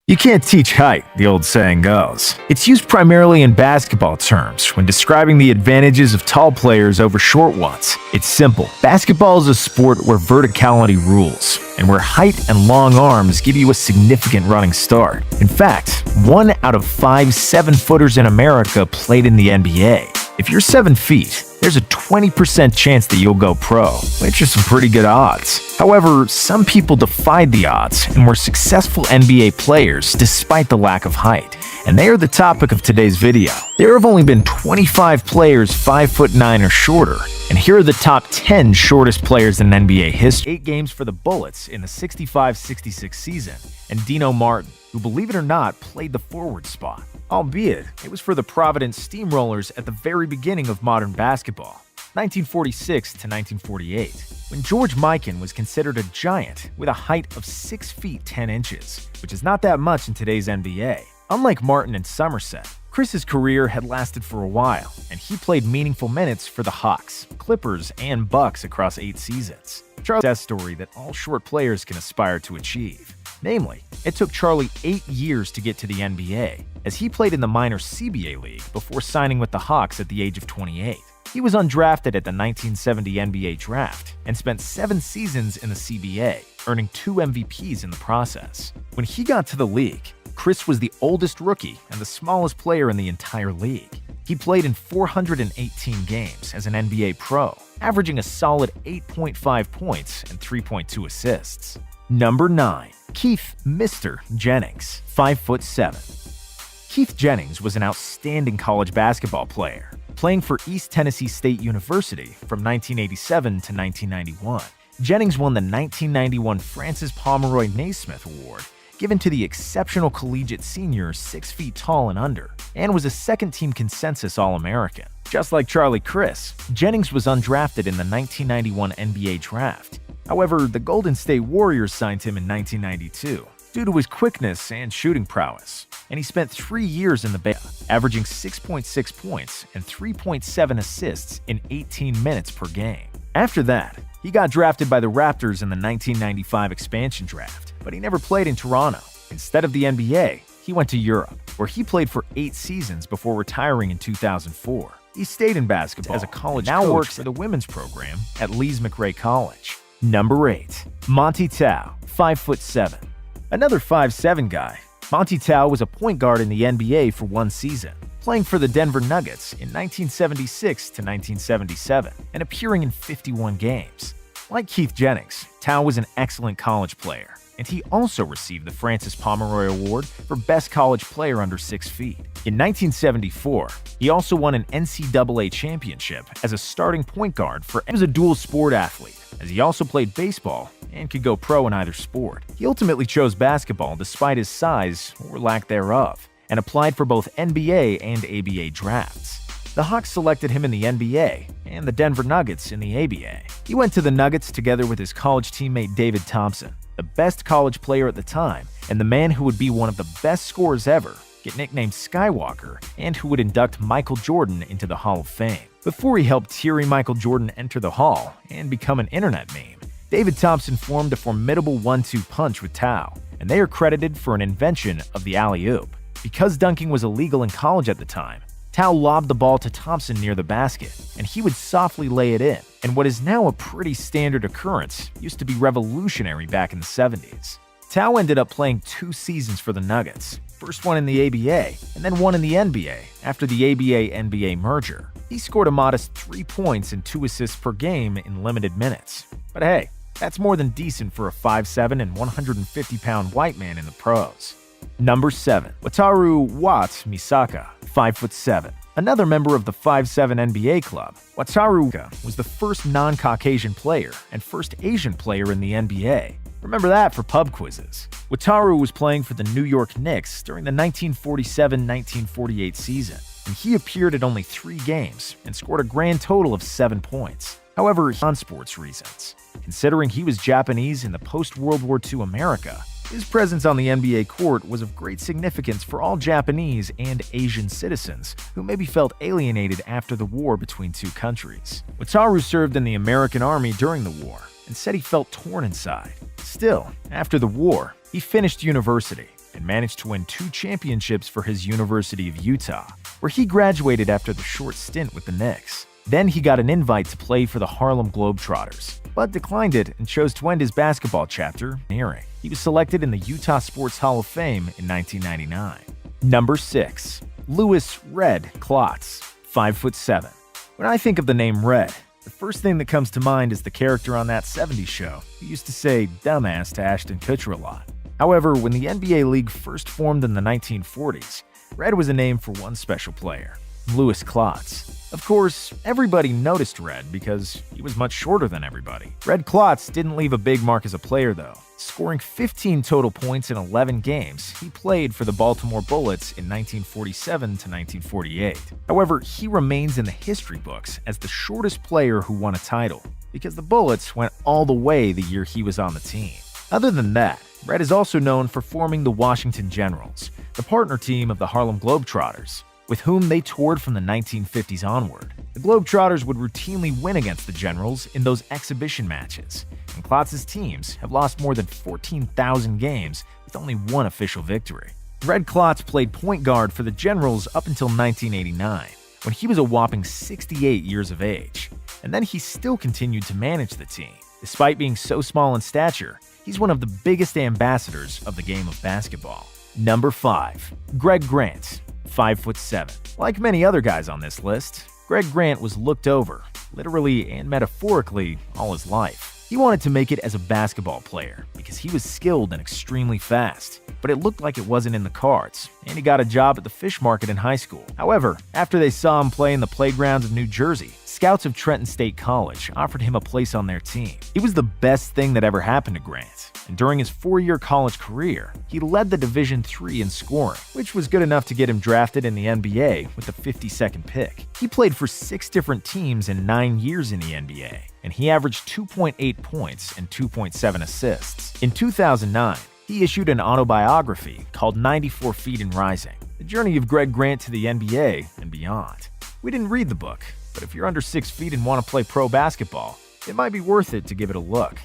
You can't teach height, the old saying goes. It's used primarily in basketball terms when describing the advantages of tall players over short ones. It's simple. Basketball is a sport where verticality rules, and where height and long arms give you a significant running start. In fact, 1 out of 5 7-footers in America played in the NBA. If you're 7 feet, there's a 20% chance that you'll go pro, which are some pretty good odds. However, some people defied the odds and were successful NBA players despite the lack of height, and they are the topic of today's video. There have only been 25 players 5'9" or shorter, and here are the top 10 shortest players in NBA history. 8 games for the Bullets in the 65-66 season, and Dino Martin, who, believe it or not, played the forward spot. Albeit, it was for the Providence Steamrollers at the very beginning of modern basketball, 1946 to 1948, when George Mikan was considered a giant with a height of 6 feet 10 inches, which is not that much in today's NBA. Unlike Martin and Somerset, Chris's career had lasted for a while, and he played meaningful minutes for the Hawks, Clippers, and Bucks across 8 seasons. Charlie's success story that all short players can aspire to achieve. Namely, it took Charlie 8 years to get to the NBA, as he played in the minor CBA league before signing with the Hawks at the age of 28. He was undrafted at the 1970 NBA draft and spent 7 seasons in the CBA, earning 2 MVPs in the process. When he got to the league, Chris was the oldest rookie and the smallest player in the entire league. He played in 418 games as an NBA pro, averaging a solid 8.5 points and 3.2 assists. Number 9. Keith "Mr." Jennings, 5'7". Keith Jennings was an outstanding college basketball player, playing for East Tennessee State University from 1987 to 1991. Jennings won the 1991 Francis Pomeroy Naismith Award, given to the exceptional collegiate senior 6 feet tall and under, and was a second-team consensus All-American. Just like Charlie Chris, Jennings was undrafted in the 1991 NBA draft. However, the Golden State Warriors signed him in 1992 due to his quickness and shooting prowess, and he spent 3 years in the Bay, averaging 6.6 points and 3.7 assists in 18 minutes per game. After that, he got drafted by the Raptors in the 1995 expansion draft, but he never played in Toronto. Instead of the NBA, he went to Europe, where he played for 8 seasons before retiring in 2004. He stayed in basketball as a college coach, now works for the women's program at Lees McRae College. Number 8. Monty Tao, 5'7". Another 5'7" guy, Monty Tao was a point guard in the NBA for 1 season, playing for the Denver Nuggets in 1976 to 1977 and appearing in 51 games. Like Keith Jennings, Tao was an excellent college player, and he also received the Francis Pomeroy Award for Best College Player under 6 feet. In 1974, he also won an NCAA championship as a starting point guard for. He was a dual sport athlete, as he also played baseball and could go pro in either sport. He ultimately chose basketball despite his size or lack thereof, and applied for both NBA and ABA drafts. The Hawks selected him in the NBA, and the Denver Nuggets in the ABA. He went to the Nuggets together with his college teammate David Thompson, the best college player at the time, and the man who would be one of the best scorers ever, get nicknamed Skywalker, and who would induct Michael Jordan into the Hall of Fame. Before he helped teary Michael Jordan enter the Hall and become an internet meme, David Thompson formed a formidable 1-2 punch with Tao, and they are credited for an invention of the alley-oop. Because dunking was illegal in college at the time, Tao lobbed the ball to Thompson near the basket, and he would softly lay it in, and what is now a pretty standard occurrence used to be revolutionary back in the 70s. Tao ended up playing 2 seasons for the Nuggets, first one in the ABA, and then one in the NBA after the ABA-NBA merger. He scored a modest 3 points and 2 assists per game in limited minutes. But hey, that's more than decent for a 5'7" and 150-pound white man in the pros. Number 7. Wataru Wat Misaka, 5'7". Another member of the 5'7" NBA club, Wataru was the first non-Caucasian player and first Asian player in the NBA. Remember that for pub quizzes. Wataru was playing for the New York Knicks during the 1947-1948 season, and he appeared at only 3 games and scored a grand total of 7 points. However, on sports reasons. Considering he was Japanese in the post-World War II America, his presence on the NBA court was of great significance for all Japanese and Asian citizens who maybe felt alienated after the war between 2 countries. Wataru served in the American Army during the war and said he felt torn inside. Still, after the war, he finished university and managed to win 2 championships for his University of Utah, where he graduated after the short stint with the Knicks. Then he got an invite to play for the Harlem Globetrotters, but declined it and chose to end his basketball chapter nearing. He was selected in the Utah Sports Hall of Fame in 1999. Number 6. Louis "Red" Klotz, 5'7". When I think of the name Red, the first thing that comes to mind is the character on that '70s show who used to say "dumbass" to Ashton Kutcher a lot. However, when the NBA League first formed in the 1940s, Red was a name for one special player, Louis Klotz. Of course, everybody noticed Red because he was much shorter than everybody. Red Klotz didn't leave a big mark as a player though. Scoring 15 total points in 11 games, he played for the Baltimore Bullets in 1947 to 1948. However, he remains in the history books as the shortest player who won a title, because the Bullets went all the way the year he was on the team. Other than that, Red is also known for forming the Washington Generals, the partner team of the Harlem Globetrotters, with whom they toured from the 1950s onward. The Globetrotters would routinely win against the Generals in those exhibition matches, and Klotz's teams have lost more than 14,000 games with only one official victory. Red Klotz played point guard for the Generals up until 1989, when he was a whopping 68 years of age, and then he still continued to manage the team. Despite being so small in stature, he's one of the biggest ambassadors of the game of basketball. Number 5. Greg Grant, 5'7". Like many other guys on this list, Greg Grant was looked over, literally and metaphorically, all his life. He wanted to make it as a basketball player because he was skilled and extremely fast, but it looked like it wasn't in the cards, and he got a job at the fish market in high school. However, after they saw him play in the playgrounds of New Jersey, scouts of Trenton State College offered him a place on their team. It was the best thing that ever happened to Grant, and during his 4-year college career, he led the Division III in scoring, which was good enough to get him drafted in the NBA with the 52nd pick. He played for 6 different teams in 9 years in the NBA, and he averaged 2.8 points and 2.7 assists. In 2009, he issued an autobiography called 94 Feet and Rising, the journey of Greg Grant to the NBA and beyond. We didn't read the book, but if you're under 6 feet and want to play pro basketball, it might be worth it to give it a look.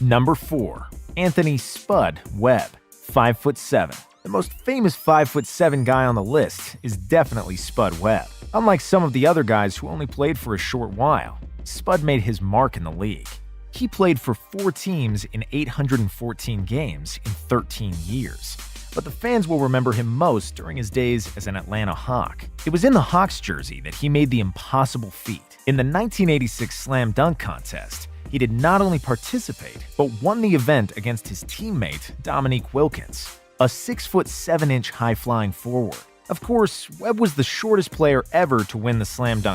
Number 4. Anthony "Spud" Webb, 5'7". The most famous 5'7" guy on the list is definitely Spud Webb. Unlike some of the other guys who only played for a short while, Spud made his mark in the league. He played for 4 teams in 814 games in 13 years, but the fans will remember him most during his days as an Atlanta Hawk. It was in the Hawks jersey that he made the impossible feat. In the 1986 Slam Dunk Contest, he did not only participate, but won the event against his teammate Dominique Wilkins, a 6'7" high-flying forward. Of course, Webb was the shortest player ever to win the Slam Dunk